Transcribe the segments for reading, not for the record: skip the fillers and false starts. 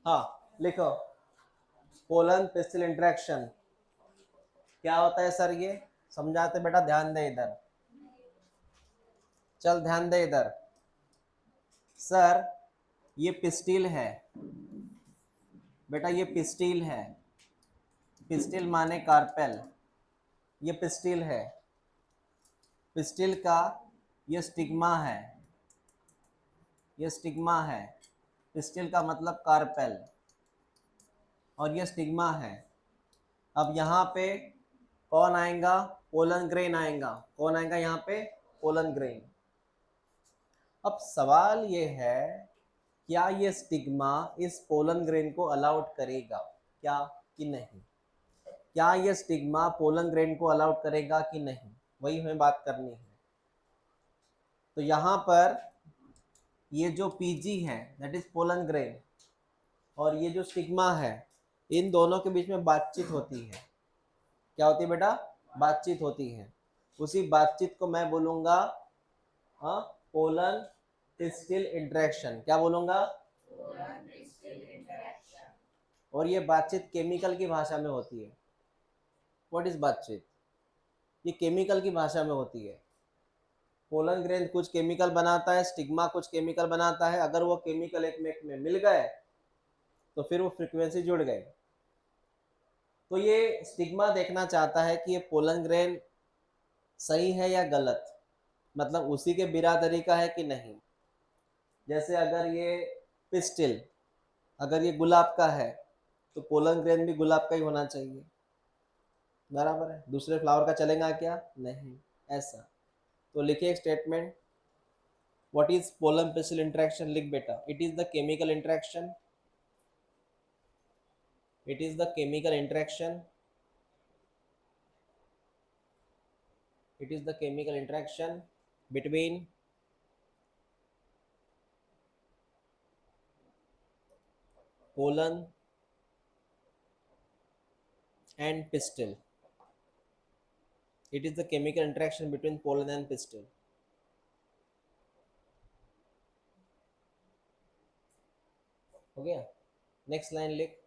हाँ लिखो, pollen pistol interaction क्या होता है सर? ये समझाते बेटा, ध्यान दे इधर, चल ध्यान दे इधर। सर ये पिस्टिल है बेटा, ये पिस्टिल है। पिस्टिल माने कार्पेल, ये पिस्टिल है। पिस्टिल का ये स्टिग्मा है, ये स्टिग्मा है। पिस्टिल का मतलब कार्पेल और ये स्टिग्मा है। अब यहाँ पे कौन आएगा? पोलन ग्रेन आएगा। कौन आएगा यहाँ पे? Pollen grain. अब सवाल ये है, क्या ये स्टिग्मा इस पोलन ग्रेन को अलाउड करेगा क्या कि नहीं? क्या ये स्टिग्मा पोलन ग्रेन को अलाउड करेगा कि नहीं, वही हमें बात करनी है। तो यहाँ पर ये जो पीजी है दैट इज पोलन ग्रेन, और ये जो स्टिग्मा है, इन दोनों के बीच में बातचीत होती है। क्या होती है बेटा? बातचीत होती है। उसी बातचीत को मैं बोलूंगा पोलन पिस्टिल इंटरेक्शन। क्या बोलूंगा? और ये बातचीत केमिकल की भाषा में होती है। व्हाट इज बातचीत? ये केमिकल की भाषा में होती है। पोलन ग्रेन कुछ केमिकल बनाता है, स्टिग्मा कुछ केमिकल बनाता है। अगर वो केमिकल एक में मिल गए तो फिर वो फ्रीक्वेंसी जुड़ गए। तो ये स्टिग्मा देखना चाहता है कि ये पोलन ग्रेन सही है या गलत, मतलब उसी के बिरादरी का है कि नहीं। जैसे अगर ये पिस्टिल, अगर ये गुलाब का है तो पोलन ग्रेन भी गुलाब का ही होना चाहिए, बराबर है। दूसरे फ्लावर का चलेगा क्या? नहीं। ऐसा तो लिखिए statement, what is pollen pistil interaction? लिख बेटा, it is the chemical interaction, it is the chemical interaction, it is the chemical interaction between pollen and pistil. It is the chemical interaction between pollen and pistil. हो गया? Next line लिख,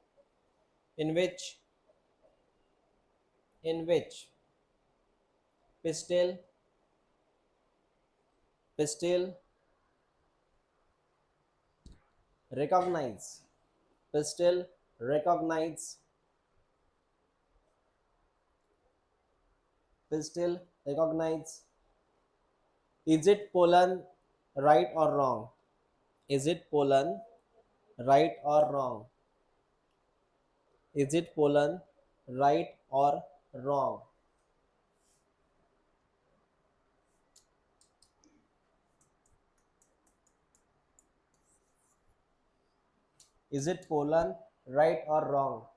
in which pistil recognize, pistil recognize, pistil recognize. Is it pollen right or wrong? Is it pollen right or wrong? Is it pollen right or wrong? Is it pollen right or wrong?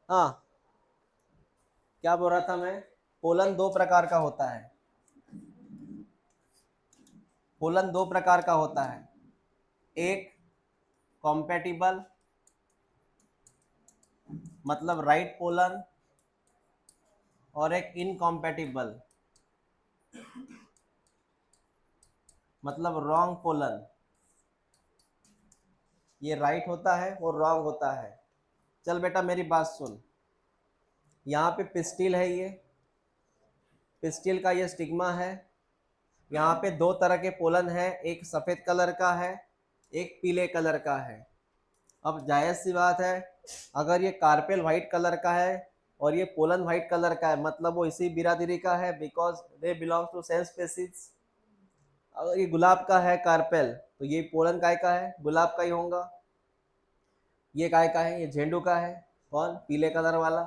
हाँ, क्या बोल रहा था मैं? Pollen दो प्रकार का होता है। पोलन दो प्रकार का होता है, एक कॉम्पैटिबल मतलब राइट पोलन, और एक इनकॉम्पेटिबल मतलब रॉन्ग पोलन। ये राइट होता है और रॉन्ग होता है। चल बेटा मेरी बात सुन, यहाँ पे पिस्टिल है, ये पिस्टिल का ये स्टिग्मा है। यहाँ पे दो तरह के पोलन है, एक सफेद कलर का है, एक पीले कलर का है। अब जायज सी बात है, अगर ये कार्पेल व्हाइट कलर का है और ये पोलन व्हाइट कलर का है, मतलब वो इसी बिरादरी का है, because they belongs to same species. अगर ये गुलाब का है कार्पेल, तो ये पोलन काय का है, गुलाब का ही होगा। ये काय का है, ये झेंडू का है, कौन, पीले कलर वाला।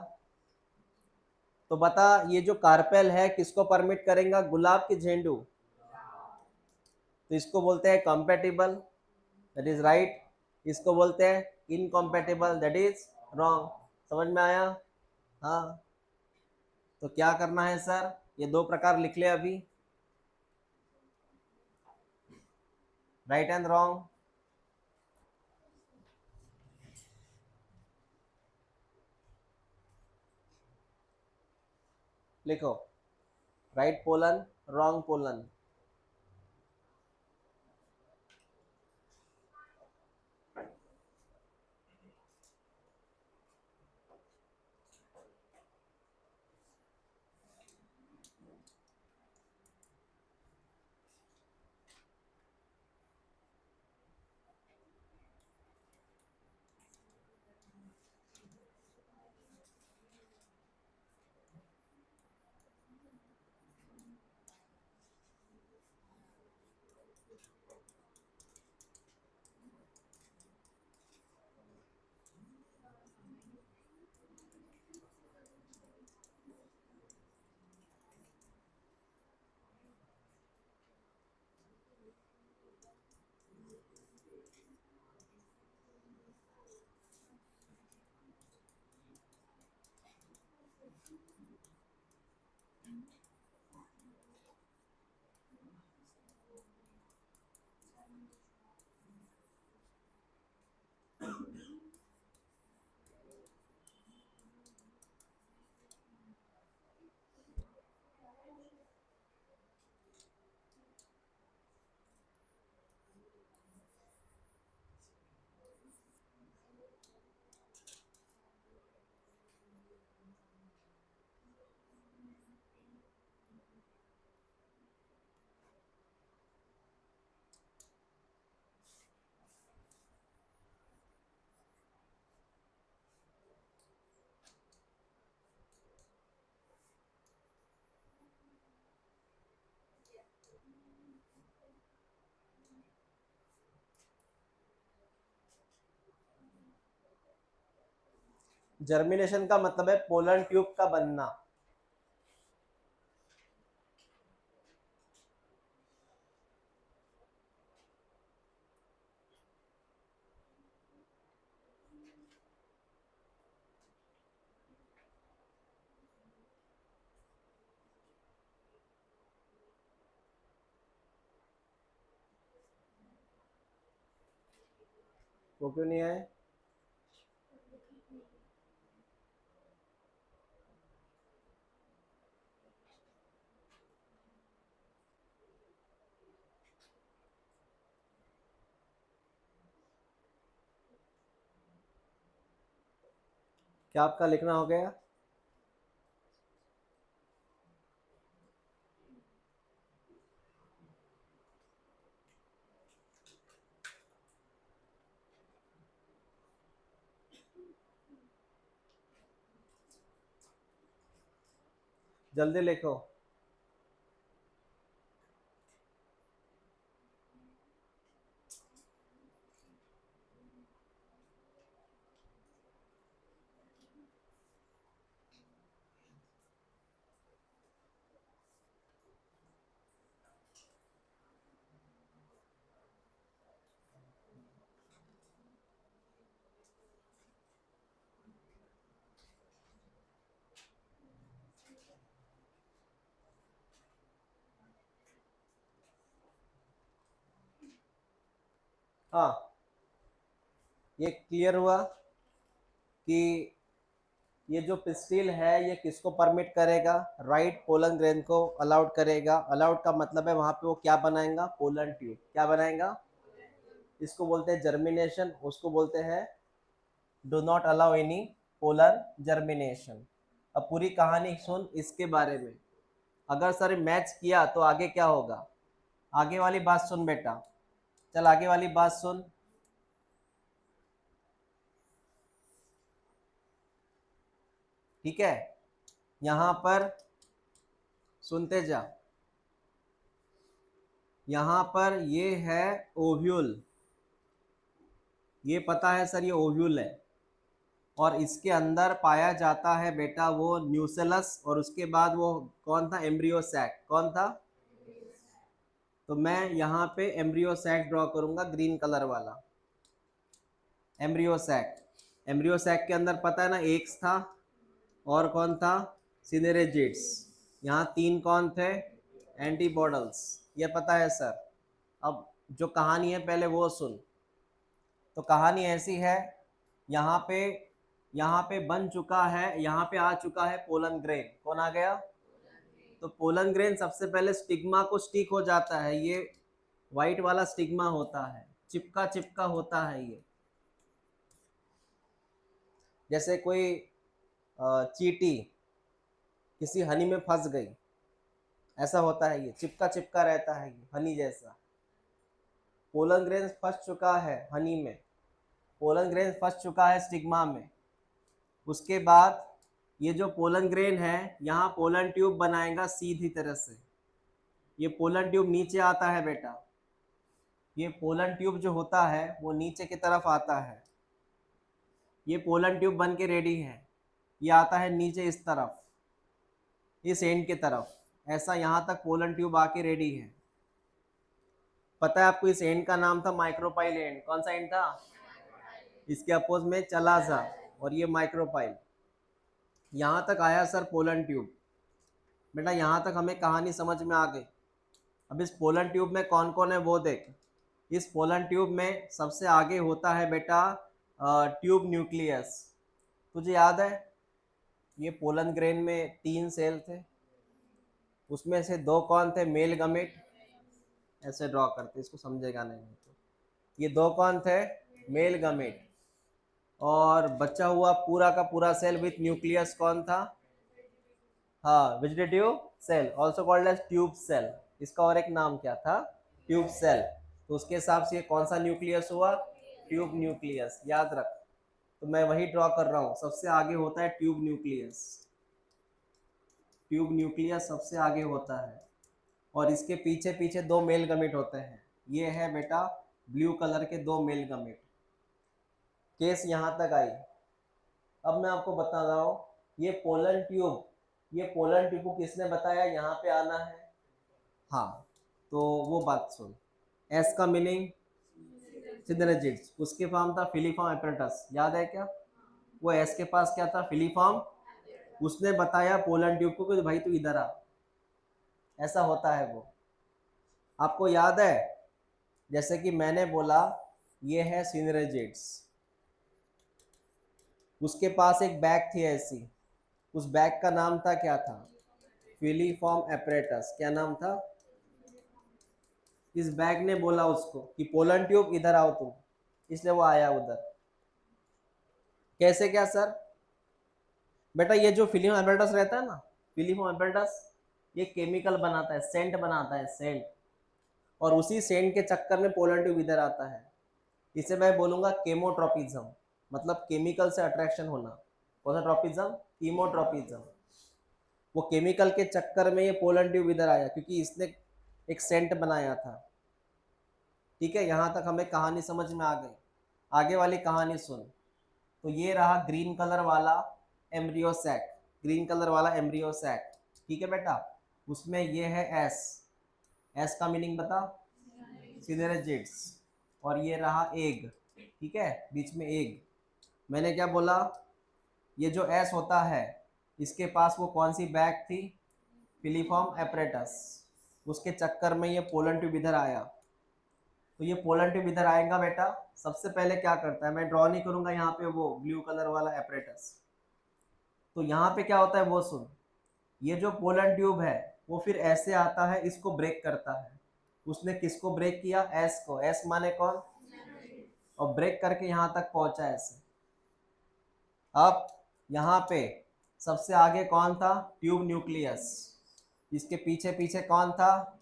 तो बता ये जो कार्पेल है किसको परमिट करेगा, गुलाब की झेंडू। तो इसको बोलते हैं कंपेटिबल, दैट इज राइट। इसको बोलते हैं इनकॉम्पेटिबल, दैट इज रॉन्ग। समझ में आया? हाँ। तो क्या करना है सर, ये दो प्रकार लिख ले अभी, राइट एंड रॉन्ग। लिखो, right pollen, wrong pollen. Germination का मतलब है पोलन ट्यूब का बनना। वो क्यों नहीं आए? क्या आपका लिखना हो गया? जल्दी लिखो। हाँ, ये क्लियर हुआ कि ये जो पिस्टिल है ये किसको परमिट करेगा? राइट पोलन ग्रेन को अलाउड करेगा। अलाउड का मतलब है वहां पे वो क्या बनाएगा? Pollen tube. क्या बनाएगा? इसको बोलते हैं जर्मिनेशन, उसको बोलते हैं do not allow any polar germination. अब पूरी कहानी सुन इसके बारे में। अगर सर मैच किया तो आगे क्या होगा? आगे वाली बात सुन बेटा, चल आगे वाली बात सुन। ठीक है, यहां पर सुनते जा। यहां पर ये है ओव्यूल, ये पता है सर ये ओव्यूल है, और इसके अंदर पाया जाता है बेटा वो न्यूसेलस, और उसके बाद वो कौन था? Embryo sac. कौन था? तो मैं यहाँ पे एम्ब्रियो सैक ड्रॉ करूंगा, ग्रीन कलर वाला एम्ब्रियो सैक। एम्ब्रियो सैक के अंदर पता है ना एग्स था, और कौन था? सिनेरेजिड्स। यहाँ 3 कौन थे? एंटीबॉडल्स। ये पता है सर। अब जो कहानी है पहले वो सुन। तो कहानी ऐसी है, यहाँ पे यहाँ पे बन चुका है, यहाँ पे आ चुका है पोलन ग्रेन। कौन आ गया? तो पोलन ग्रेन सबसे पहले स्टिग्मा को स्टिक हो जाता है, ये व्हाइट वाला स्टिग्मा होता है, चिपका चिपका होता है ये। जैसे कोई चींटी किसी हनी में फंस गई, ऐसा होता है, ये चिपका चिपका रहता है, ये हनी जैसा। पोलन ग्रेन फंस चुका है हनी में, पोलन ग्रेन फंस चुका है स्टिग्मा में। उसके बाद ये जो पोलन ग्रेन है यहाँ पोलन ट्यूब बनाएगा सीधी तरह से। ये पोलन ट्यूब नीचे आता है बेटा, ये पोलन ट्यूब जो होता है वो नीचे की तरफ आता है। ये पोलन ट्यूब बन के रेडी है, ये आता है नीचे इस तरफ, इस एंड की तरफ। ऐसा यहाँ तक पोलन ट्यूब आके रेडी है। पता है आपको इस एंड का नाम था माइक्रोपाइल एंड। कौन सा एंड था? इसके अपोज में चला जा, और ये माइक्रोपाइल। यहाँ तक आया सर पोलन ट्यूब। बेटा यहाँ तक हमें कहानी समझ में आ गई। अब इस पोलन ट्यूब में कौन कौन है वो देख। इस पोलन ट्यूब में सबसे आगे होता है बेटा ट्यूब न्यूक्लियस। तुझे याद है ये पोलन ग्रेन में 3 सेल थे, उसमें से 2 कौन थे? Male gamete. ऐसे ड्रॉ करते, इसको समझेगा नहीं तो। ये 2 कौन थे? Male gamete. और बचा हुआ पूरा का पूरा सेल विथ न्यूक्लियस कौन था? हाँ, vegetative cell, also called as tube cell. इसका और एक नाम क्या था? Tube cell. तो उसके हिसाब से ये कौन सा न्यूक्लियस हुआ? Tube nucleus. याद रख, तो मैं वही ड्रॉ कर रहा हूँ। सबसे आगे होता है ट्यूब न्यूक्लियस, ट्यूब न्यूक्लियस सबसे आगे होता है, और इसके पीछे पीछे 2 मेल गमेट होते हैं। ये है बेटा ब्लू कलर के 2 मेल गमेट। केस यहाँ तक आई। अब मैं आपको बता रहा हूँ, ये पोलन ट्यूब, ये पोलन ट्यूब को किसने बताया यहाँ पे आना है? हाँ, तो वो बात सुन। एस का मीनिंग सिनर्जिड्स, उसके फॉर्म था फिलीफॉर्म एपरेटस। याद है क्या? वो एस के पास क्या था? फिलीफॉर्म। उसने बताया पोलन ट्यूब को कि भाई तू इधर आ। ऐसा होता है वो। आपको याद है जैसे कि मैंने बोला ये है सिनर्जिड्स, उसके पास एक बैग थी ऐसी, उस बैग का नाम था क्या था? Filiform apparatus. क्या नाम था? इस बैग ने बोला उसको कि पोलन ट्यूब इधर आओ तुम, इसलिए वो आया उधर। कैसे क्या सर? बेटा ये जो फिलिफॉर्म एपरेटस रहता है ना, फिलिफॉर्म एपरेटस, ये केमिकल बनाता है, सेंट बनाता है, सेंट। और उसी सेंट के चक्कर में पोलन ट्यूब इधर आता है। इसे मैं बोलूंगा केमोट्रोपिज्म, मतलब केमिकल से अट्रैक्शन होना। कौन सा ट्रोपिज्म? कीमोट्रोपिज्म। वो केमिकल के चक्कर में ये पोलन ट्यूब इधर आया क्योंकि इसने एक सेंट बनाया था। ठीक है, यहाँ तक हमें कहानी समझ में आ गई। आगे वाली कहानी सुन। तो ये रहा ग्रीन कलर वाला एम्ब्रियो सैक, ग्रीन कलर वाला एम्ब्रियो सैक। ठीक है बेटा, उसमें ये है एस। एस का मीनिंग बता? सिनर्जिड्स। और ये रहा एग। ठीक है, बीच में एग। मैंने क्या बोला? ये जो एस होता है इसके पास वो कौन सी बैग थी? Filiform apparatus. उसके चक्कर में ये पोलन ट्यूब इधर आया। तो ये पोलन ट्यूब इधर आएगा बेटा, सबसे पहले क्या करता है, मैं ड्रॉ नहीं करूंगा यहाँ पे वो ब्लू कलर वाला एपरेटस। तो यहाँ पे क्या होता है वो सुन, ये जो पोलन ट्यूब है वो फिर ऐसे आता है, इसको ब्रेक करता है। उसने किसको ब्रेक किया? एस को। एस माने कौन? और ब्रेक करके यहाँ तक पहुंचा ऐसे। अब यहाँ पे सबसे आगे कौन था? Tube nucleus. इसके पीछे पीछे कौन था?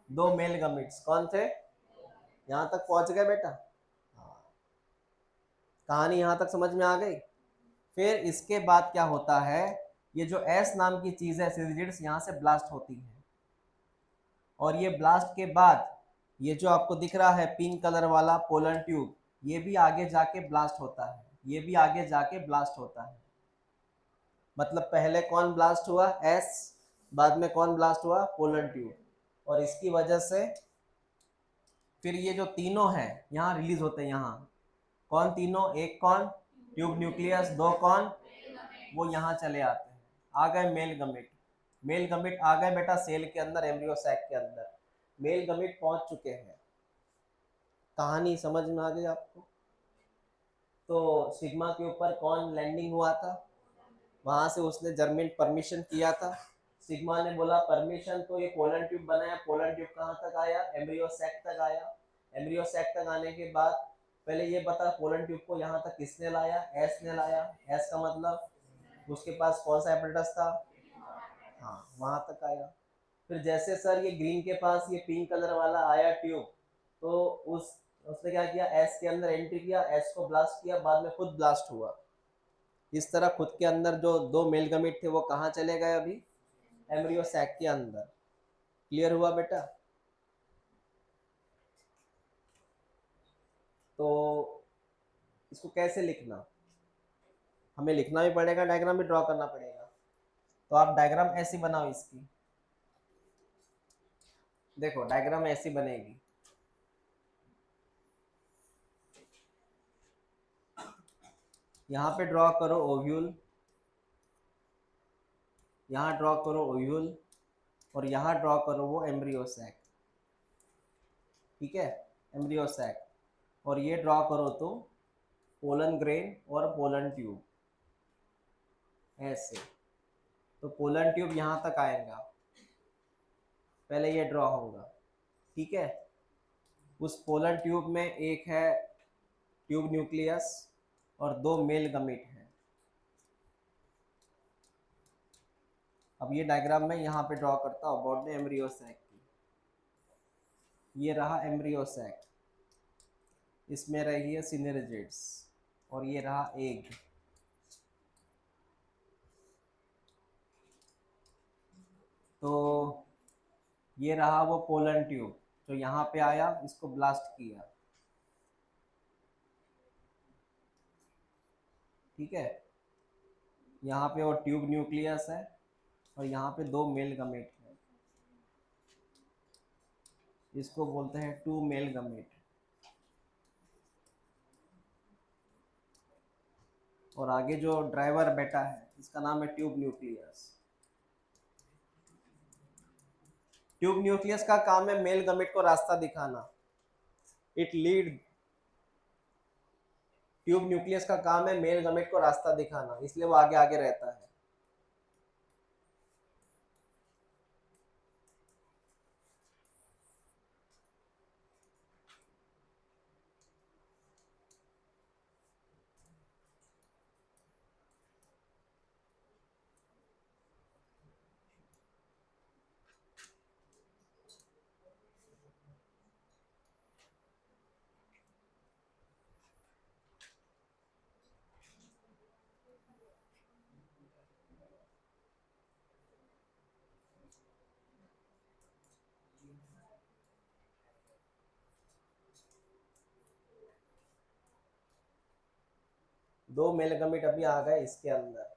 दो मेल गमिट्स। कौन थे? यहाँ तक पहुंच गए बेटा? कहानी यहाँ तक समझ में आ गई? फिर इसके बाद क्या होता है, ये जो एस नाम की चीज है सिलिजिड्स यहाँ से ब्लास्ट होती है, और ये ब्लास्ट के बाद ये जो आपको दिख रहा है पिंक कलर वाला पोलन ट्यूब, ये भी आगे जाके ब्लास्ट होता है। ये भी आगे जाके ब्लास्ट होता है। मतलब पहले कौन ब्लास्ट हुआ? एस। बाद में कौन ब्लास्ट हुआ? Pollen tube. और इसकी वजह से फिर ये जो तीनों हैं यहाँ रिलीज होते हैं। यहाँ कौन तीनों? एक कौन? Tube nucleus. दो कौन? वो यहाँ चले आते हैं। आ गए मेल गमिट। मेल गमिट आ गए बेटा सेल के अंदर, एम्ब्रियो सैक के अंदर। मेल गमिट पहुंच चुके हैं। कहानी समझ में आ गई आपको? तो सिग्मा के ऊपर कौन लैंडिंग हुआ था? वहां से उसने जर्मिन परमिशन किया था। सिग्मा ने बोला परमिशन, तो ये पोलन ट्यूब बनाया। पोलन ट्यूब कहाँ तक आया? एम्ब्रियो सैक तक आया। एम्ब्रियो सैक तक आने के बाद पहले ये बता, पोलन ट्यूब को यहाँ तक किसने लाया? एस ने लाया। एस का मतलब उसके पास कौन सा एपेटाइटिस था? हाँ, वहां तक आया। फिर जैसे सर ये ग्रीन के पास ये पिंक कलर वाला आया ट्यूब, तो उसने क्या किया? एस के अंदर एंट्री किया, एस को ब्लास्ट किया, बाद में खुद ब्लास्ट हुआ। इस तरह खुद के अंदर जो दो मेल गमिट थे वो कहाँ चले गए? अभी एम्ब्रियो सैक के अंदर। क्लियर हुआ बेटा? तो इसको कैसे लिखना? हमें लिखना भी पड़ेगा, डायग्राम भी ड्रॉ करना पड़ेगा। तो आप डायग्राम ऐसी बनाओ इसकी। देखो डायग्राम ऐसी बनेगी। यहाँ पे ड्रॉ करो ओव्यूल, यहाँ ड्रॉ करो ओव्यूल, और यहाँ ड्रॉ करो वो एम्ब्रियो सैक। ठीक है, एम्ब्रियो सैक। और ये ड्रॉ करो तो पोलन ग्रेन और पोलन ट्यूब ऐसे। तो पोलन ट्यूब यहाँ तक आएगा, पहले ये ड्रॉ होगा। ठीक है, उस पोलन ट्यूब में एक है ट्यूब न्यूक्लियस और दो मेल गमिट हैं। अब ये डायग्राम मैं यहाँ पे ड्रॉ करता हूँ अबाउट द एम्ब्रियो सैक की। ये रहा एम्ब्रियो सैक, इसमें रही है सिनेरजिड्स, और ये रहा एग। तो ये रहा वो पोलन ट्यूब जो यहाँ पे आया, इसको ब्लास्ट किया। ठीक है, यहाँ पे वो ट्यूब न्यूक्लियस है और यहाँ पे दो मेल गमेट है, इसको बोलते हैं टू मेल गमेट। और आगे जो ड्राइवर बैठा है इसका नाम है ट्यूब न्यूक्लियस। ट्यूब न्यूक्लियस का काम है मेल गमेट को रास्ता दिखाना। इट लीड, ट्यूब न्यूक्लियस का काम है मेल गमेट को रास्ता दिखाना, इसलिए वो आगे आगे रहता है। दो मेल गमेट अभी आ गए इसके अंदर।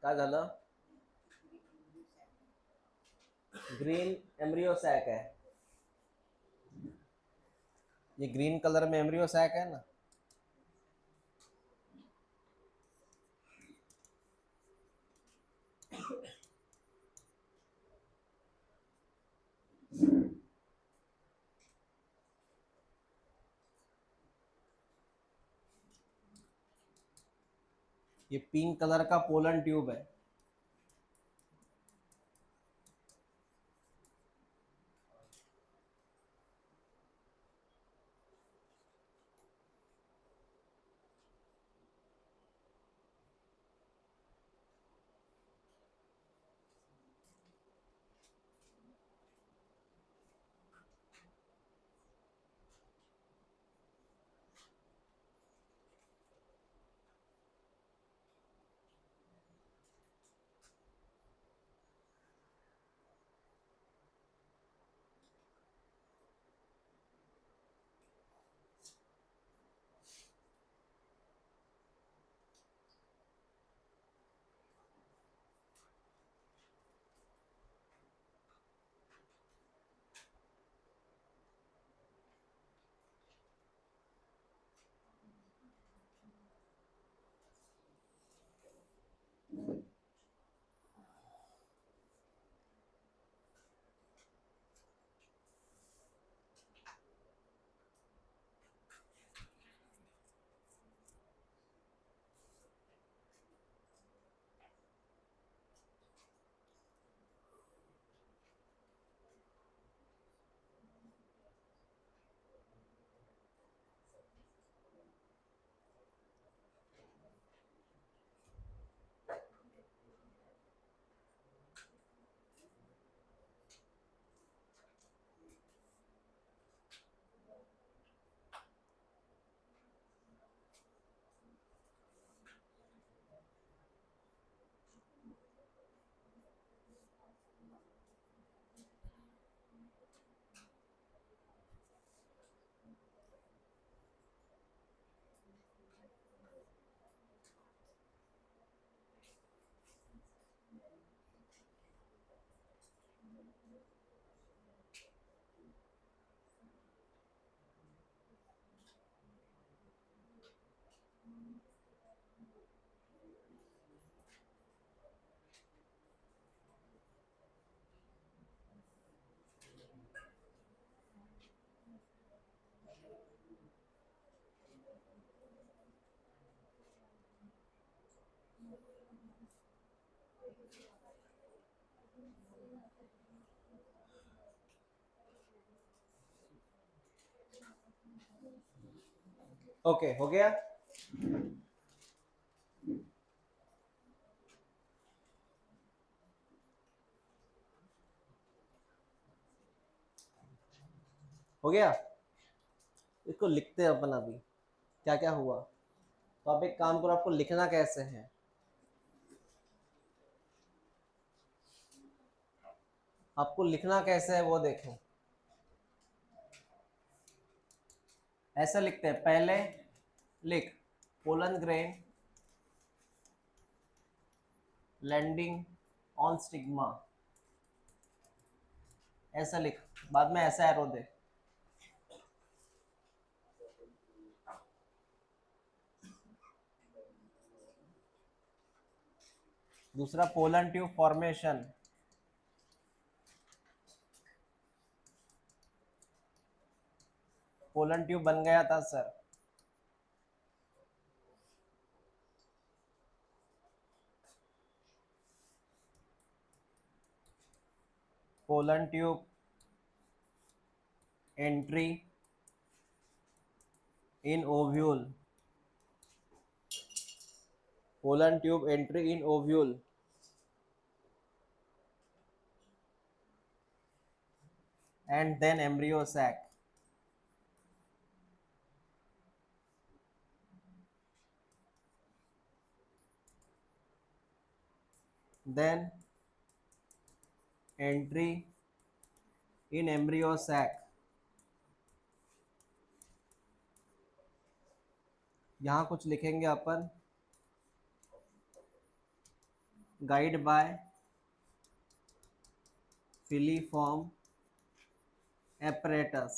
काय झालं? ग्रीन एम्ब्रियो सैक है, ये ग्रीन कलर में एम्ब्रियो सैक है ना, ये पिंक कलर का पोलन ट्यूब है। ओके, हो गया। हो गया। इसको लिखते हैं अपन अभी, क्या क्या हुआ। तो आप एक काम करो, आपको लिखना कैसे है। आपको लिखना कैसे है वो देखो। ऐसा लिखते हैं, पहले लिख pollen grain landing on stigma, ऐसा लिख। बाद में ऐसा एरो दे। दूसरा pollen tube formation, pollen tube बन गया था sir. Pollen tube entry in ovule, pollen tube entry in ovule and then embryo sac, then entry in embryo sac। यहाँ कुछ लिखेंगे अपन, गाइड बाय फिलीफॉर्म एपरेटस।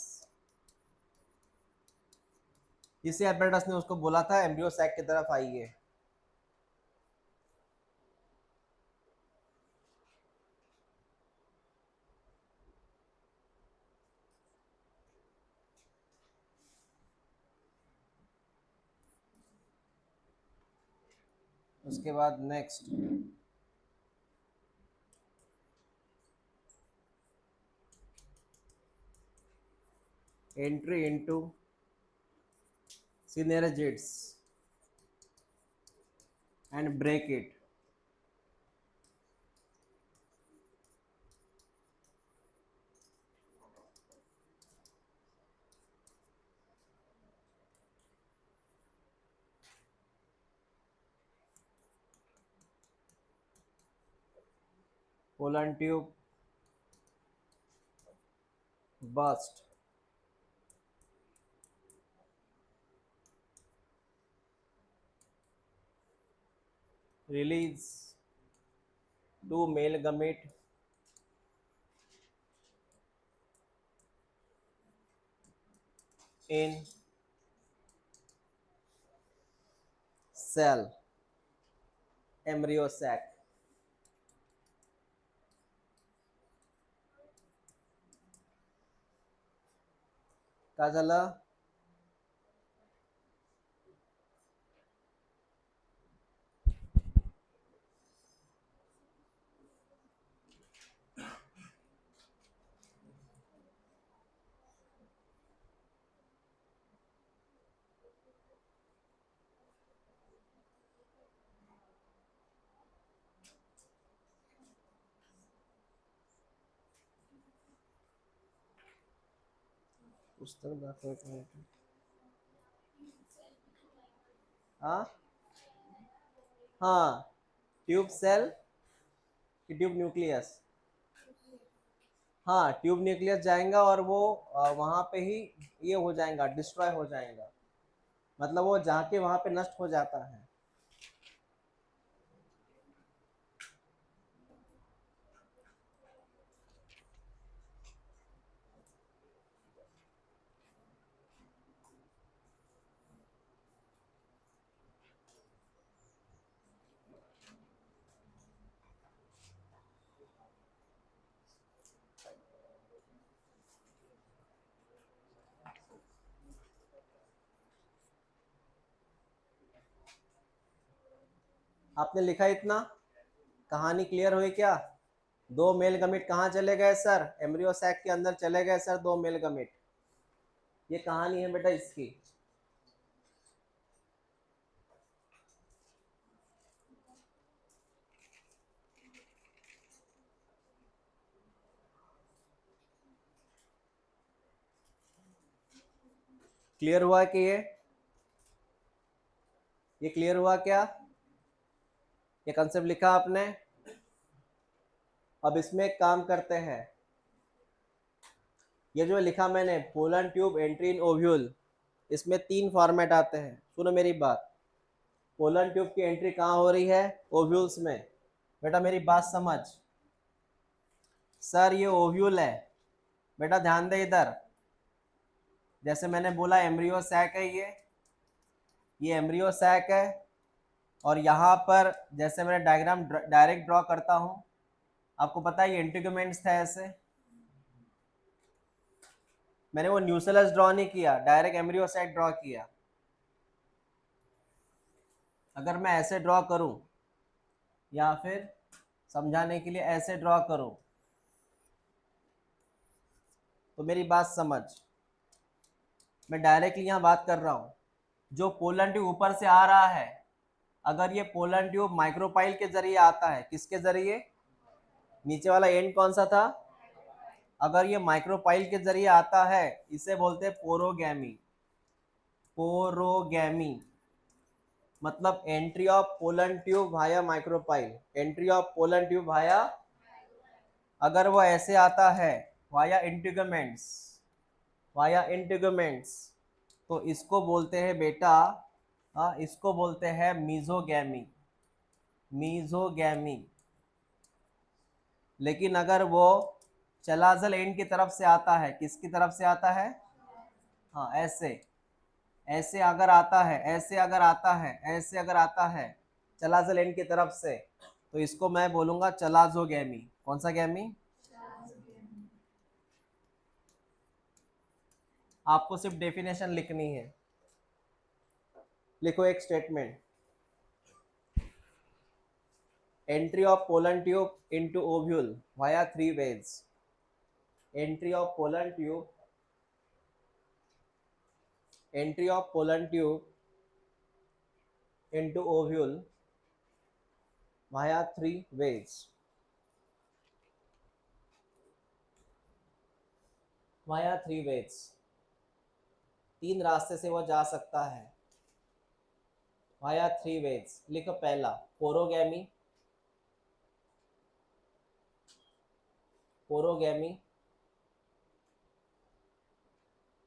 इसी एपरेटस ने उसको बोला था एम्ब्रियो सैक की तरफ आइए। उसके बाद next entry into synergids and break it. Poland tube burst. Release two male gamete in cell embryo sac. काय झालं? पुस्तक दाखव एक मिनिट. हाँ हाँ, ट्यूब सेल कि ट्यूब न्यूक्लियस? हाँ, ट्यूब न्यूक्लियस जाएगा और वो वहाँ पे ही ये हो जाएगा, डिस्ट्रॉय हो जाएगा. मतलब वो जाके वहाँ पे नष्ट हो जाता है. आपने लिखा इतना? कहानी क्लियर हुई क्या? दो मेल गमीट कहाँ चले गए सर? एम्ब्रियो सैक के अंदर चले गए सर, दो मेल गमीट. ये कहानी है बेटा इसकी. क्लियर हुआ कि ये क्लियर हुआ क्या? ये कंसेप्ट लिखा आपने? अब इसमें एक काम करते हैं. ये जो लिखा मैंने pollen tube entry in ovule, इसमें 3 फॉर्मेट आते हैं. सुनो मेरी बात. पोलन ट्यूब की एंट्री कहाँ हो रही है? ओव्यूल्स में. बेटा मेरी बात समझ. सर ये ओव्यूल है. बेटा ध्यान दे इधर. जैसे मैंने बोला एम्ब्रियो सैक है ये एम्ब्रियो सैक है. और यहाँ पर जैसे मैं डायग्राम डायरेक्ट ड्रॉ करता हूँ, आपको पता है ये इंटीग्यूमेंट्स था. ऐसे मैंने वो न्यूसेलस ड्रॉ नहीं किया, डायरेक्ट एम्ब्रियो सैक ड्रॉ किया. अगर मैं ऐसे ड्रॉ करूं या फिर समझाने के लिए ऐसे ड्रॉ करूं, तो मेरी बात समझ. मैं डायरेक्टली यहाँ बात कर रहा हूँ. जो पोलन ट्यूब ऊपर से आ रहा है, अगर ये पोलन ट्यूब माइक्रोपाइल के जरिए आता है, किसके जरिए? नीचे वाला एंड कौन सा था? अगर ये माइक्रोपाइल के जरिए आता है, इसे बोलते हैं पोरोगैमी. पोरोगैमी मतलब entry of pollen tube via micropyle. Entry of pollen tube via, अगर वो ऐसे आता है वाया इंटीग्यूमेंट्स, वाया इंटीग्यूमेंट्स, तो इसको बोलते हैं बेटा, इसको बोलते हैं मीजोगैमी. मीजोगैमी. लेकिन अगर वो चलाजल एंड की तरफ से आता है, किसकी तरफ से आता है? हाँ ऐसे. ऐसे अगर आता है, ऐसे अगर आता है, ऐसे अगर आता है चलाजल एंड की तरफ से, तो इसको मैं बोलूंगा चलाजोगैमी. कौन सा गैमी? आपको सिर्फ डेफिनेशन लिखनी है. लिखो एक statement. entry of pollen tube into ovule via three ways. Entry of pollen tube, entry of pollen tube into ovule via three ways. Via three ways. तीन रास्ते से वो जा सकता है. Via three ways. लिखो पहला पोरोगैमी. पोरोगैमी.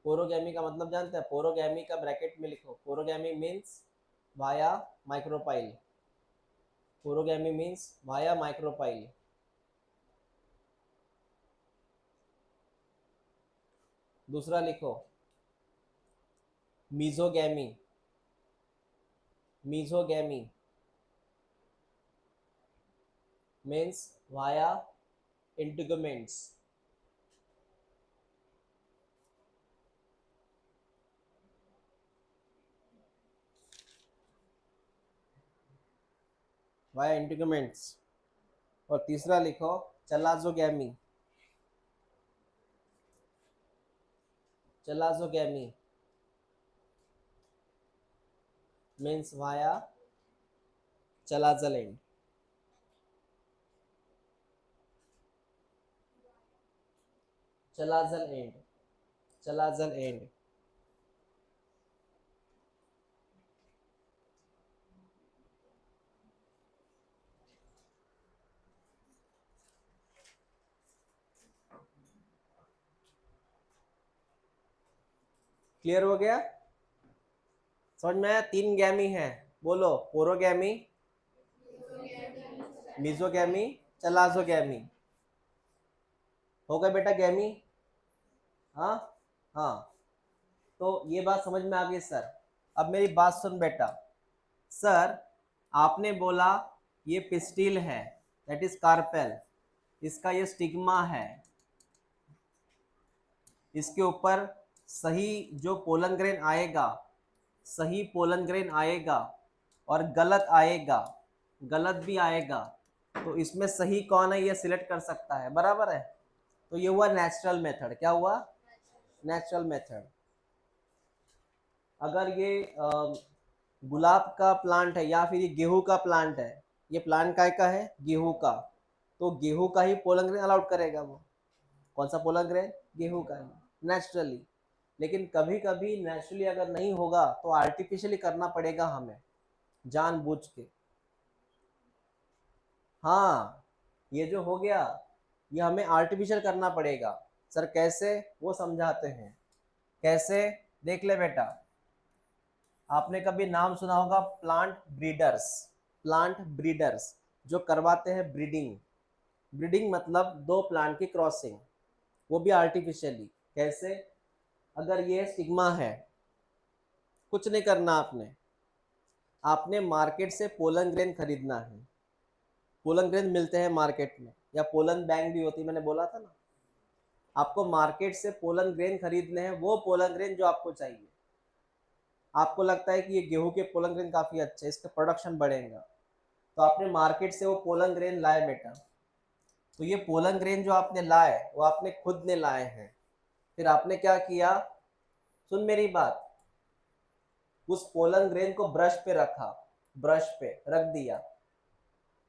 पोरोगैमी का मतलब जानते हैं? पोरोगैमी का ब्रैकेट में लिखो. Porogamy means via micropyle. Porogamy means via micropyle. दूसरा लिखो mesogamy. Mesogamy means via integuments. Via integuments. और तीसरा लिखो chalazogamy. Chalazogamy means via chalazal end. Chalazal end. Chalazal end. Clear हो गया? समझ में आया? तीन गैमी है. बोलो पोरोगैमी, मीजोगैमी, चलाजोगैमी. हो गया बेटा गैमी? हाँ हाँ. तो ये बात समझ में आ गई सर. अब मेरी बात सुन बेटा. सर आपने बोला ये पिस्टिल है, दैट इज कार्पेल. इसका ये स्टिग्मा है. इसके ऊपर सही जो पोलन ग्रेन आएगा, सही पोलन ग्रेन आएगा और गलत आएगा, गलत भी आएगा, तो इसमें सही कौन है ये सिलेक्ट कर सकता है. बराबर है? तो ये हुआ नेचुरल मेथड. क्या हुआ? Natural method. अगर ये गुलाब का प्लांट है या फिर ये गेहूं का प्लांट है, ये प्लांट का है गेहूं का, तो गेहूं का ही पोलन ग्रेन अलाउड करेगा वो. कौन सा पोलन ग्रेन? गेहूं का ही, नेचुरली. लेकिन कभी कभी नेचुरली अगर नहीं होगा तो आर्टिफिशियली करना पड़ेगा हमें, जानबूझ के. हाँ, ये जो हो गया ये हमें आर्टिफिशियल करना पड़ेगा. सर कैसे? वो समझाते हैं. कैसे? देख ले बेटा. आपने कभी नाम सुना होगा प्लांट ब्रीडर्स. प्लांट ब्रीडर्स जो करवाते हैं ब्रीडिंग. ब्रीडिंग मतलब दो प्लांट की क्रॉसिंग, वो भी आर्टिफिशियली. कैसे? अगर ये स्टिग्मा है, कुछ नहीं करना आपने. आपने मार्केट से पोलन ग्रेन खरीदना है. पोलन ग्रेन मिलते हैं मार्केट में, या पोलन बैंक भी होती है, मैंने बोला था ना. आपको मार्केट से पोलन ग्रेन खरीदने हैं, वो पोलन ग्रेन जो आपको चाहिए. आपको लगता है कि ये गेहूं के पोलन ग्रेन काफ़ी अच्छे हैं, इसका प्रोडक्शन बढ़ेगा, तो आपने मार्केट से वो पोलन ग्रेन लाए बेटा. तो ये पोलन ग्रेन जो आपने लाए वो आपने खुद ने लाए हैं. फिर आपने क्या किया? सुन मेरी बात. उस पोलन ग्रेन को ब्रश पे रखा, ब्रश पे रख दिया,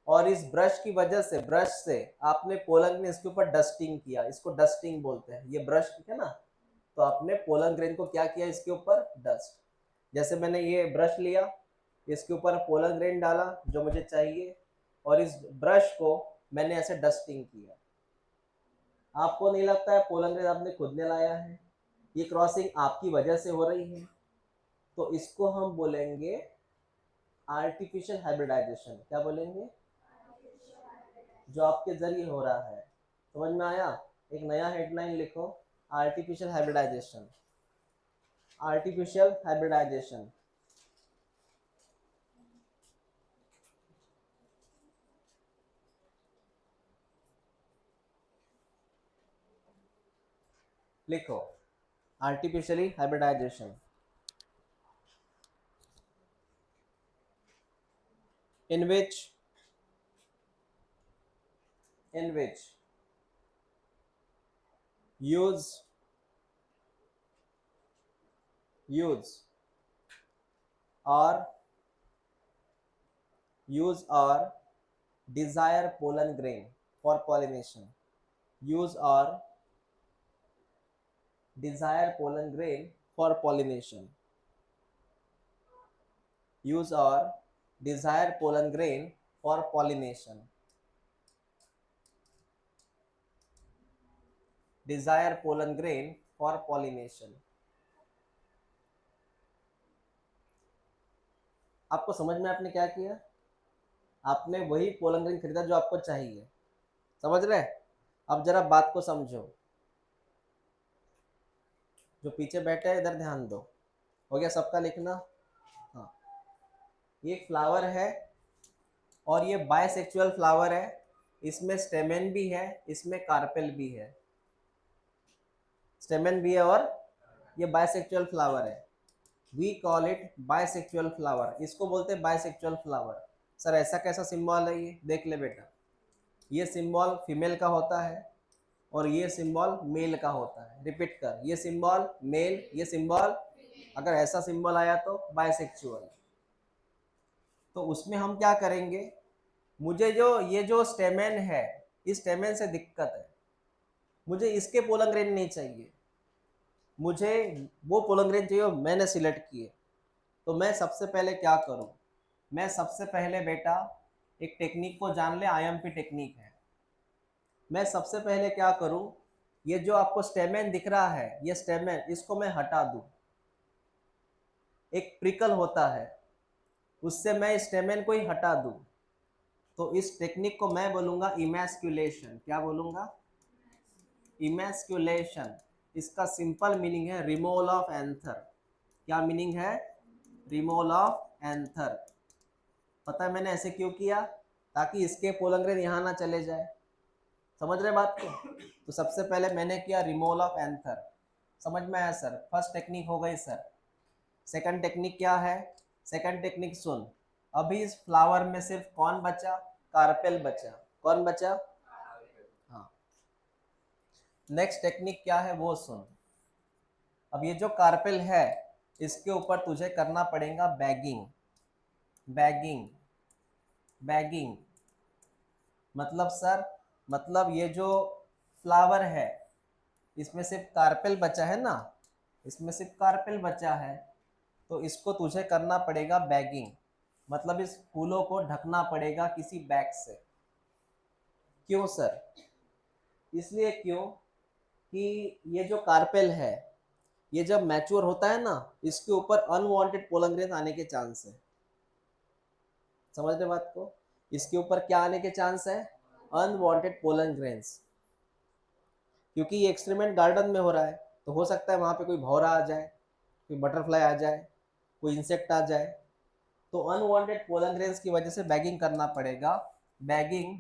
और इस ब्रश की वजह से, ब्रश से आपने पोलन ग्रेन इसके ऊपर डस्टिंग किया. इसको डस्टिंग बोलते हैं. ये ब्रश है ना, तो आपने पोलन ग्रेन को क्या किया? इसके ऊपर डस्ट. जैसे मैंने ये ब्रश लिया, इसके ऊपर पोलन ग्रेन डाला जो मुझे चाहिए, और इस ब्रश को मैंने ऐसे डस्टिंग किया. आपको नहीं लगता है पोलन ग्रेन आपने खुद ने लाया है? ये क्रॉसिंग आपकी वजह से हो रही है. तो इसको हम बोलेंगे आर्टिफिशियल हाइब्रिडाइजेशन. क्या बोलेंगे? जो आपके जरिए हो रहा है. समझ में आया? एक नया हेडलाइन लिखो, आर्टिफिशियल हाइब्रिडाइजेशन. Artificial hybridisation. लिखो artificially hybridisation. in which in which use or desire pollen grain for pollination. Use or desire pollen grain for pollination. Use or desire pollen grain for pollination. Desire pollen grain for pollination. आपको समझ में आपने क्या किया? आपने वही pollen grain खरीदा जो आपको चाहिए। समझ रहे? अब जरा बात को समझो। जो पीछे बैठे हैं इधर ध्यान दो। हो गया सबका लिखना? हाँ, ये एक फ्लावर है और ये बायसेक्सुअल फ्लावर है। इसमें स्टेमेन भी है, इसमें कार्पेल भी है। स्टेमेन भी है और ये बायसेक्सुअल फ्लावर है। We call it bisexual flower. इसको बोलते हैं बायसेक्सुअल फ्लावर। सर ऐसा कैसा सिंबल है? ये देख ले बेटा, ये सिंबल फीमेल का होता है और ये सिंबल मेल का होता है। रिपीट कर, ये सिंबल मेल, ये सिंबल, अगर ऐसा सिंबल आया तो बायसेक्सुअल। तो उसमें हम क्या करेंगे, मुझे जो ये जो स्टेमेन है, इस स्टेमेन से दिक्कत है, मुझे इसके पोलन ग्रेन नहीं चाहिए, मुझे वो पोलन ग्रेन चाहिए मैंने सिलेक्ट किए। तो मैं सबसे पहले क्या करूं, मैं सबसे पहले बेटा एक टेक्निक को जान ले, आईएमपी टेक्निक है। मैं सबसे पहले क्या करूं, ये जो आपको स्टेमेन दिख रहा है, ये स्टेमेन, इसको मैं हटा दूं। एक प्रिकल होता है, उससे मैं स्टेमेन को ही हटा दूं। तो इस टेक्निक को मैं बोलूंगा इमैस्कुलेशन। क्या बोलूंगा? इमैस्कुलेशन। इसका सिंपल मीनिंग है रिमूवल ऑफ एंथर। क्या मीनिंग है? Removal of anther. पता है मैंने ऐसे क्यों किया? ताकि इसके पोलन ग्रेन यहाँ ना चले जाए। समझ रहे बात को? तो सबसे पहले मैंने किया रिमूवल ऑफ एंथर। समझ में आया सर? फर्स्ट टेक्निक हो गई सर। सेकंड टेक्निक क्या है? सेकंड टेक्निक सुन। अभी इस फ्लावर में सिर्फ कौन बचा? कार्पेल बचा। कौन बचा? हाँ। नेक्स्ट टेक्निक क्या है वो सुन। अब ये जो कार्पेल है, इसके ऊपर तुझे करना पड़ेगा बैगिंग। बैगिंग, बैगिंग मतलब सर, मतलब ये जो फ्लावर है, इसमें सिर्फ कार्पेल बचा है ना, इसमें सिर्फ कार्पेल बचा है, तो इसको तुझे करना पड़ेगा बैगिंग। मतलब इस फूलों को ढकना पड़ेगा किसी बैग से। क्यों सर? इसलिए क्यों कि ये जो कार्पेल है, ये जब मैच्योर होता है ना, इसके ऊपर अनवांटेड पोलन ग्रेन आने के चांस है। समझ रहे बात को? इसके ऊपर क्या आने के चांस है? Unwanted pollen grains. क्योंकि ये एक्सपेरिमेंट गार्डन में हो रहा है, तो हो सकता है वहां पे कोई भौरा आ जाए, कोई बटरफ्लाई आ जाए, कोई इंसेक्ट आ जाए। तो अनवांटेड पोलन ग्रेन्स की वजह से बैगिंग करना पड़ेगा। Bagging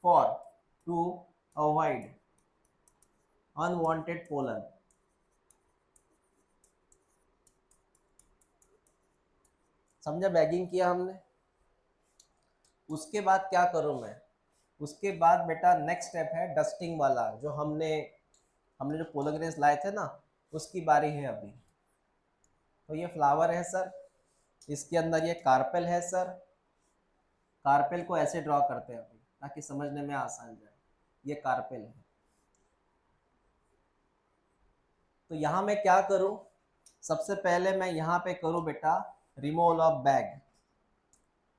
for to avoid unwanted pollen. समझा? बैगिंग किया हमने। उसके बाद क्या करूं मैं? उसके बाद बेटा नेक्स्ट स्टेप है डस्टिंग वाला। जो हमने हमने जो पोलन ग्रेन्स लाए थे ना, उसकी बारी है अभी। तो ये फ्लावर है सर, इसके अंदर ये कार्पेल है सर। कार्पेल को ऐसे ड्रॉ करते हैं अभी ताकि समझने में आसान जाए। ये कार्पेल है। तो यहाँ मैं क्या करूँ? सबसे पहले मैं यहाँ पे करूँ बेटा रिमूवल ऑफ बैग।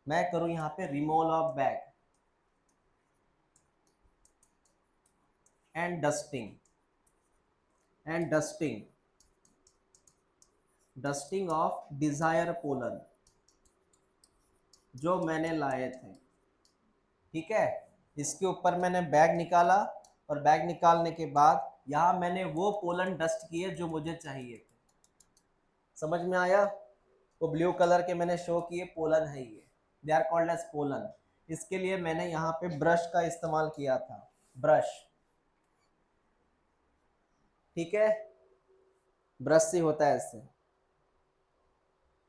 मैं करूँ यहाँ पे removal of bag and dusting. Dusting of desire pollen जो मैंने लाए थे। ठीक है? इसके ऊपर मैंने बैग निकाला और बैग निकालने के बाद यहाँ मैंने वो पोलन डस्ट किए जो मुझे चाहिए थे। समझ में आया? वो ब्लू कलर के मैंने शो किए पोलन है ये, they are called as pollen. इसके लिए मैंने यहाँ पे ब्रश का इस्तेमाल किया था, ब्रश। ठीक है? ब्रश से होता है ऐसे।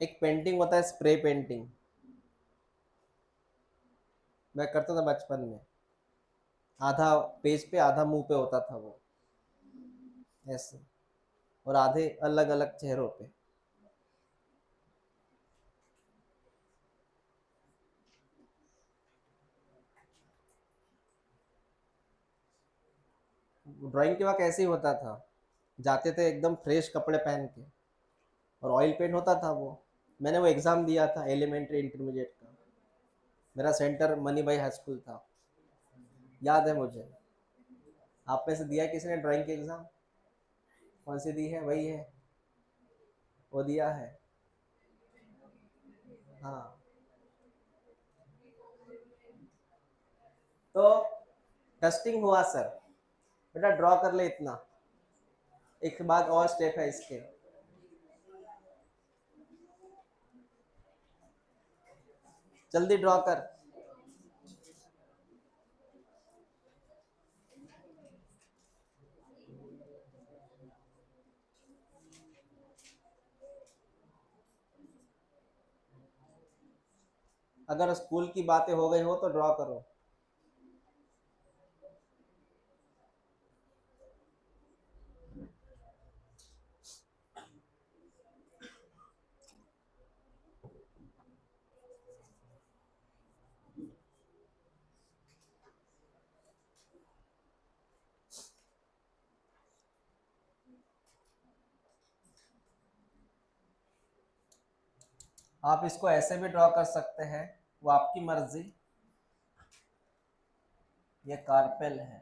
एक पेंटिंग होता है स्प्रे पेंटिंग, मैं करता था बचपन में। आधा पेज पे आधा मुंह पे होता था वो, ऐसे, और आधे अलग अलग चेहरों पे। ड्राइंग के वक्त ऐसे ही होता था, जाते थे एकदम फ्रेश कपड़े पहन के, और ऑयल पेंट होता था वो। मैंने वो एग्ज़ाम दिया था एलिमेंट्री इंटरमीडिएट का, मेरा सेंटर मनी भाई हाई स्कूल था, याद है मुझे। आप में से दिया किसी ने ड्राइंग की एग्ज़ाम? कौन सी दी है? वही है, वो दिया है। हाँ, तो टेस्टिंग हुआ सर, बेटा ड्रॉ कर ले इतना, एक बाद और स्टेप है इसके। जल्दी ड्रॉ कर। अगर स्कूल की बातें हो गई हो तो ड्रॉ करो। आप इसको ऐसे भी ड्रॉ कर सकते हैं, वो आपकी मर्जी। ये कार्पेल है।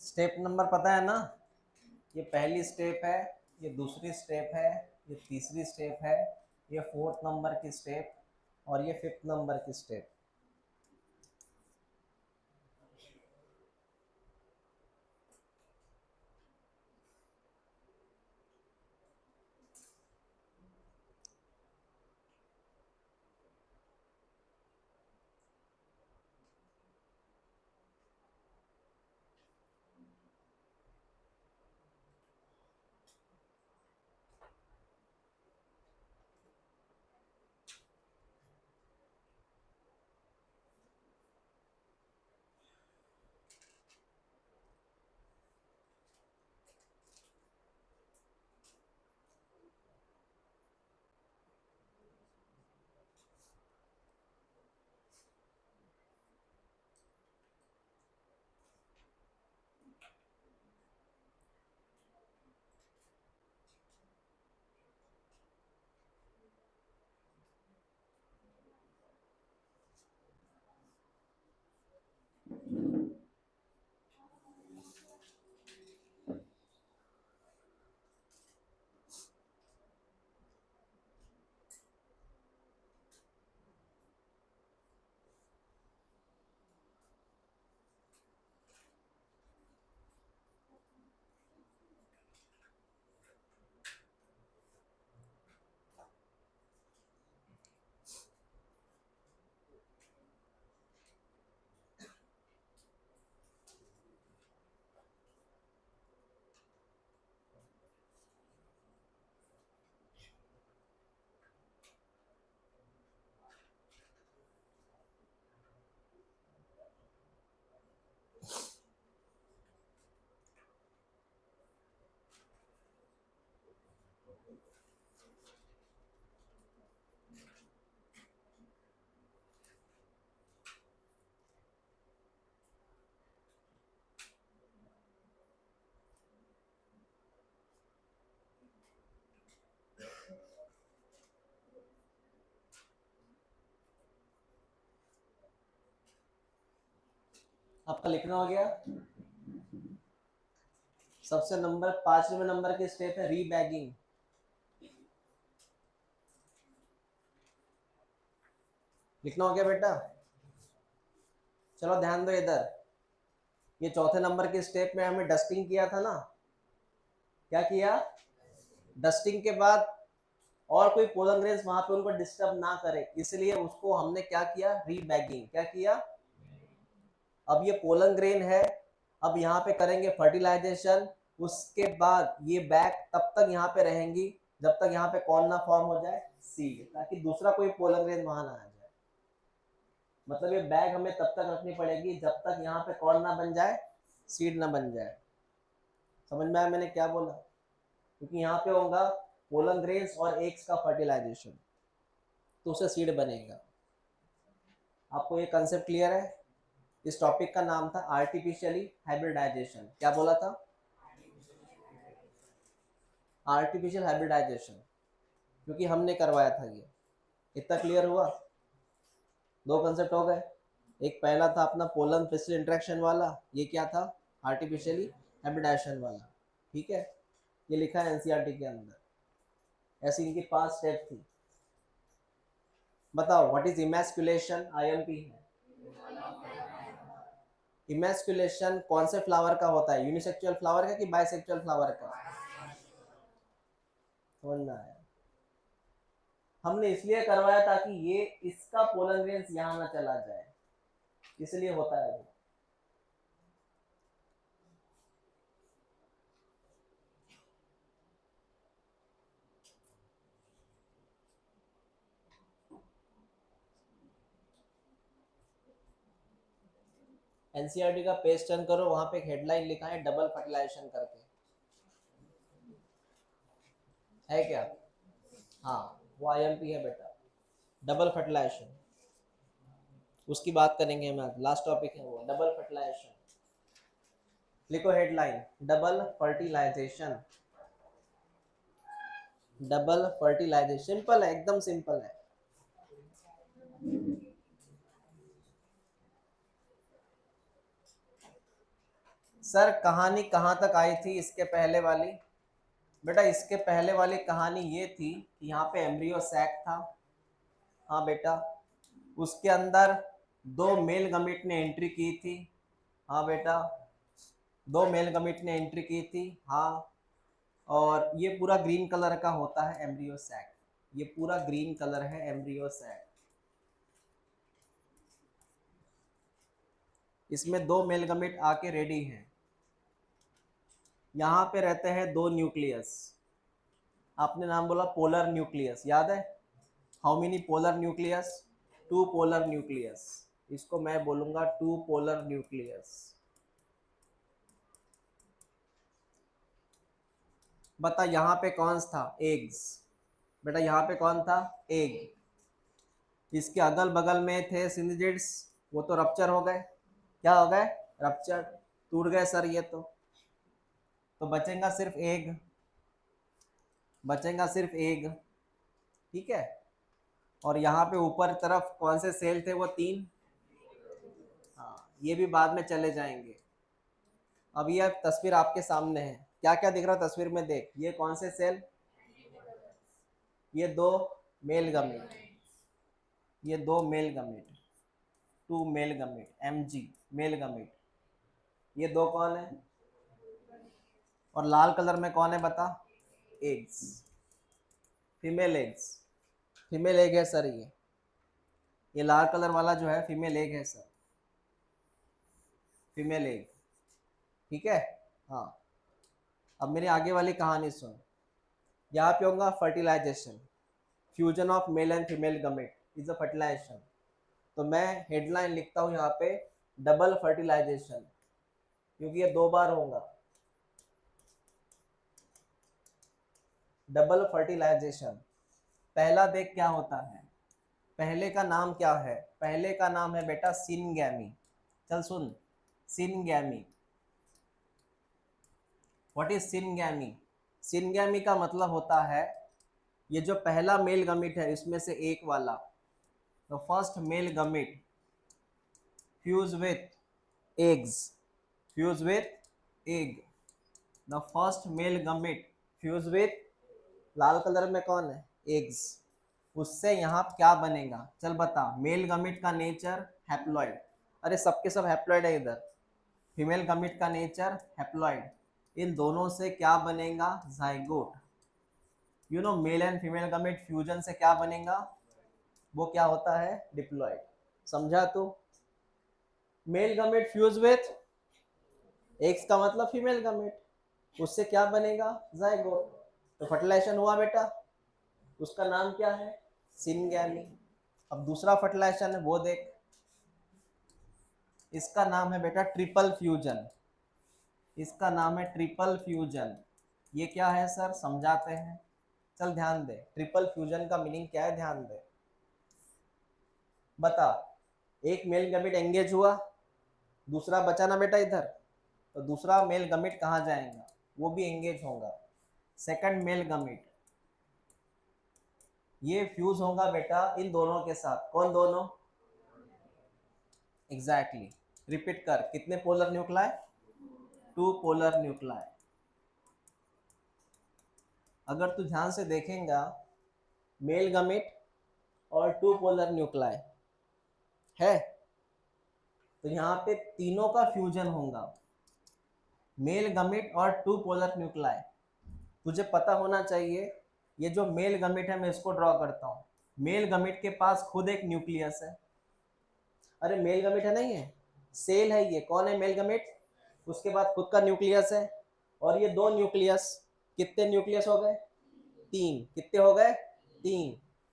स्टेप नंबर पता है ना? ये पहली स्टेप है, ये दूसरी स्टेप है, ये तीसरी स्टेप है, ये फोर्थ नंबर की स्टेप, और ये फिफ्थ नंबर की स्टेप। आपका लिखना हो गया। सबसे नंबर 5वें नंबर की स्टेप है रीबैगिंग। लिखना हो गया बेटा। चलो ध्यान दो इधर, ये चौथे नंबर की स्टेप में हमने डस्टिंग किया था ना। क्या किया? डस्टिंग के बाद और कोई पोलन ग्रेन्स वहां पे उनको डिस्टर्ब ना करे, इसलिए उसको हमने क्या किया? रीबैगिंग। क्या किया? अब ये पोलन ग्रेन है, अब यहाँ पे करेंगे फर्टिलाइजेशन। उसके बाद ये बैग तब तक यहाँ पे रहेंगी जब तक यहाँ पे कौन ना फॉर्म हो जाए? सीड, ताकि दूसरा कोई पोलन ग्रेन वहां ना आ जाए। मतलब ये बैग हमें तब तक रखनी पड़ेगी जब तक यहाँ पे कौन ना बन जाए? सीड ना बन जाए। समझ में आया मैंने क्या बोला? क्योंकि यहाँ पे होगा पोलन ग्रेन्स और एग्स का फर्टिलाइजेशन, तो उससे सीड बनेगा। आपको ये कंसेप्ट क्लियर है? इस टॉपिक का नाम था आर्टिफिशियली हाइब्रिडाइजेशन। क्या बोला था? आर्टिफिशियल हाइब्रिडाइजेशन, क्योंकि हमने करवाया था ये। इतना क्लियर हुआ? दो कंसेप्ट हो गए। एक पहला था अपना पोलन पिस्टल इंटरेक्शन वाला, ये क्या था? आर्टिफिशियली हाइब्रिडाइजेशन वाला। ठीक है, ये लिखा है एनसीईआरटी के अंदर। ऐसी इनकी 5 स्टेप थी। बताओ व्हाट इज इमैस्कुलेशन? आईएमपी है। इमैस्कुलेशन कौन से फ्लावर का होता है? यूनिसेक्सुअल फ्लावर का कि बाइसेक्सुअल फ्लावर का? समझ में आया? हमने इसलिए करवाया ताकि ये इसका पोलन ग्रेन्स यहाँ ना चला जाए, इसलिए होता है वो। एनसीईआरटी का पेज टर्न करो, वहां पे एक हेडलाइन लिखा है डबल फर्टिलाइजेशन करके, है क्या? हाँ, वो आईएमपी है बेटा, डबल फर्टिलाइजेशन। उसकी बात करेंगे हम आज, लास्ट टॉपिक है वो, डबल फर्टिलाइजेशन। लिखो headline, double fertilisation. Double fertilisation simple है, एकदम सिंपल है। सर कहानी कहाँ तक आई थी इसके पहले वाली? बेटा इसके पहले वाली कहानी ये थी कि यहाँ पे एम्ब्रियो सैक था। हाँ बेटा, उसके अंदर 2 मेल गमीट ने एंट्री की थी। हाँ बेटा, 2 मेल गमीट ने एंट्री की थी। हाँ, और ये पूरा ग्रीन कलर का होता है एम्ब्रियो सैक। ये पूरा ग्रीन कलर है एम्ब्रियो सैक। इसमें 2 मेल गमीट आके रेडी हैं। यहाँ पे रहते हैं 2 न्यूक्लियस। आपने नाम बोला पोलर न्यूक्लियस, याद है? How many polar nucleus? 2 polar nucleus. इसको मैं बोलूंगा 2 पोलर न्यूक्लियस। बता यहाँ पे कौन था? एग्स। बेटा यहाँ पे कौन था? एग। इसके अगल बगल में थे सिंजिड्स, वो तो रप्चर हो गए। क्या हो गए? रप्चर, टूट गए सर ये तो बचेगा सिर्फ एग, बचेगा सिर्फ एग। ठीक है, और यहाँ पे ऊपर तरफ कौन से सेल थे? वो 3। हाँ, ये भी बाद में चले जाएंगे। अब ये तस्वीर आपके सामने है, क्या क्या दिख रहा है तस्वीर में? देख, ये कौन से सेल? ये 2 मेल गमीट, ये 2 male gamete, 2 male gamete, MG male gamete. ये 2 कौन है? और लाल कलर में कौन है बता? Eggs, female eggs. Female egg है सर ये लाल कलर वाला जो है फीमेल एग है सर, फीमेल एग। ठीक है, हाँ। अब मेरी आगे वाली कहानी सुन। यहाँ पे होगा fertilisation, fusion of male and female gamete is a fertilisation. तो मैं हेडलाइन लिखता हूँ यहाँ पे डबल फर्टिलाइजेशन, क्योंकि ये 2 बार होगा। Double fertilisation. पहला देख क्या होता है, पहले का नाम क्या है, पहले का नाम है बेटा सिनगैमी। चल सुन, syngamy. What is syngamy? Syngamy का मतलब होता है ये जो पहला मेल गमिट है इसमें से एक वाला, the first male गमिट fuse with eggs, fuse with egg, the first male गमिट fuse with, Lal colour में कौन है, एग्स, उससे यहाँ क्या बनेगा, चल बता। मेल गमिट का नेचर हैप्लॉइड, अरे सबके सब हैप्लॉइड है इधर। फीमेल गमिट का नेचर हैप्लॉइड, इन दोनों से क्या बनेगा, zygote. You know mail and female गमिट fusion से क्या बनेगा, वो क्या होता है, डिप्लॉइड। समझा तू? मेल गमिट फ्यूज विथ एक्स का मतलब फीमेल गमिट, उससे क्या बनेगा, जाइगोट। तो फर्टिलाइजेशन हुआ बेटा, उसका नाम क्या है, सिनगैमी। अब दूसरा फर्टिलाइजेशन है वो देख, इसका नाम है बेटा ट्रिपल फ्यूजन, इसका नाम है ट्रिपल फ्यूजन। ये क्या है सर, समझाते हैं। चल ध्यान दे, ट्रिपल फ्यूजन का मीनिंग क्या है, ध्यान दे। बता, एक मेल गमिट एंगेज हुआ, दूसरा बचा ना बेटा इधर, तो दूसरा मेल गमिट कहाँ जाएगा, वो भी एंगेज होगा। सेकंड मेल गमिट ये फ्यूज होगा बेटा इन दोनों के साथ, कौन दोनों, एग्जैक्टली। रिपीट कर, कितने polar nuclei, two polar nuclei. अगर तू ध्यान से देखेगा, मेल गमिट और टू पोलर न्यूक्लियाई है, तो यहाँ पे तीनों का फ्यूजन होगा, मेल गमिट और टू पोलर न्यूक्लियाई। तुझे पता होना चाहिए, ये जो मेल गमिट है मैं इसको ड्रॉ करता हूँ, मेल गमिट के पास खुद एक न्यूक्लियस है, अरे मेल गमिट है नहीं है, सेल है ये, कौन है मेल गमिट, उसके बाद खुद का न्यूक्लियस है, और ये दो न्यूक्लियस, कितने न्यूक्लियस हो गए, तीन, कितने हो गए, तीन।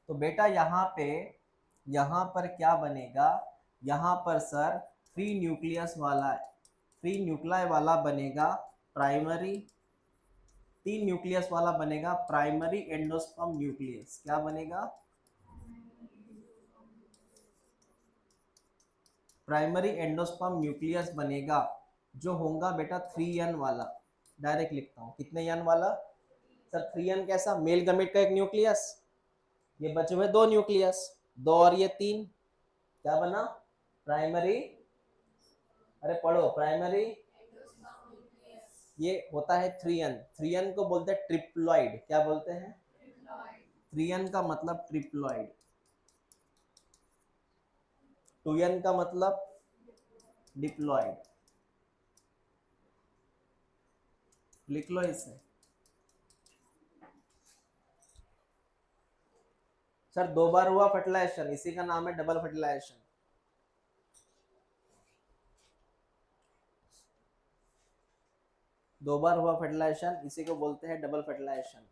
तो बेटा यहाँ पर क्या बनेगा, यहाँ पर सर फ्री न्यूक्लियस वाला, फ्री न्यूक्लियाई वाला बनेगा प्राइमरी, तीन न्यूक्लियस वाला बनेगा प्राइमरी एंडोस्पर्म न्यूक्लियस। क्या बनेगा, प्राइमरी एंडोस्पर्म न्यूक्लियस बनेगा, जो होगा बेटा 3n वाला। डायरेक्ट लिखता हूँ, कितने n वाला सर, 3n कैसा, मेल गमेट का एक न्यूक्लियस, ये बचे हुए दो न्यूक्लियस, दो और ये तीन, क्या बना, प्राइमरी, अरे पढ़ो, प्राइमरी, ये होता है 3n, 3n को बोलते हैं ट्रिप्लॉइड। क्या बोलते हैं, 3n का मतलब ट्रिप्लॉइड, 2n का मतलब डिप्लॉइड। लिख लो इसे सर, दो बार हुआ फर्टिलाइजेशन, इसी का नाम है डबल फर्टिलाइजेशन। दो बार हुआ फर्टिलाइजेशन, इसी को बोलते हैं डबल फर्टिलाइजेशन।